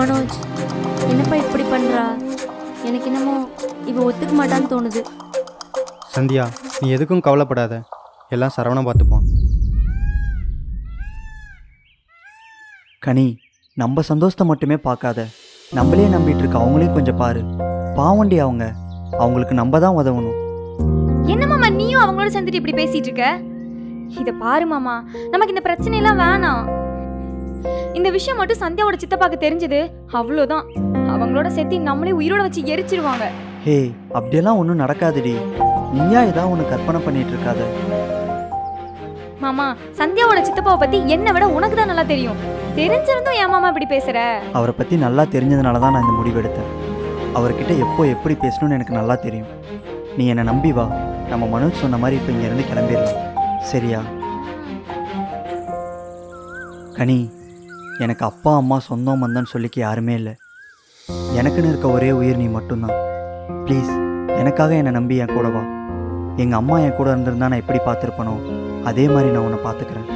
மனோஜ், என்னப்பா இப்படி பண்ணுறா? எனக்கு என்னமோ இவ ஒத்துக்க மாட்டான்னு தோணுது. சந்தியா, நீ எதுக்கும் கவலைப்படாத, எல்லாம் சரவணன் பார்த்துப்பான். கனி, நம்ம சந்தோஷத்தை மட்டுமே பார்க்காத, நம்மளே நம்பிட்டு இருக்க அவங்களையும் கொஞ்சம் பாரு. பாவண்டி அவங்களுக்கு நம்ம தான் உதவணும். என்ன மாமா நீயும் அவங்களோட சேர்ந்துட்டு இப்படி பேசிட்டு இருக்க? இத பாரு மாமா, நமக்கு இந்த பிரச்சனை எல்லாம் வேணாம். இந்த விஷயம் மட்டும் சந்தியாவோட சித்தப்பாக்கு தெரிஞ்சது அவ்வளோதான். அவங்களோட சேர்த்து நம்மளே உயிரோட வச்சு எரிச்சிருவாங்க. ஹே, அப்படியெல்லாம் ஒன்றும் நடக்காதுடி. நீயா ஏதாவது ஒன்று கற்பனை பண்ணிட்டு இருக்காத. மாமா, சந்தியாவோட சித்தப்பாவை பத்தி என்னை விட உனக்கு தான் நல்லா தெரியும். தெரிஞ்சிருந்தும் ஏன் மாமா இப்படி பேசுற? அவரை பற்றி நல்லா தெரிஞ்சதுனால தான் நான் இந்த முடிவு எடுத்தேன். அவர்கிட்ட எப்போ எப்படி பேசணும்னு எனக்கு நல்லா தெரியும். நீ என்னை நம்பி வா, நம்ம மனோஜ் சொன்ன மாதிரி இப்போ இங்கேருந்து கிளம்பிடலாம், சரியா? கனி, எனக்கு அப்பா அம்மா சொந்தம் வந்தான்னு சொல்லிக்க யாருமே இல்லை. எனக்குன்னு இருக்க ஒரே உயிர் நீ மட்டும்தான். ப்ளீஸ், எனக்காக என்னை நம்பி என் கூட வா. எங்கள் அம்மா என் கூட இருந்திருந்தா நான் எப்படி பார்த்துருப்பனோ அதே மாதிரி நான் உன்னை பார்த்துக்கிறேன்.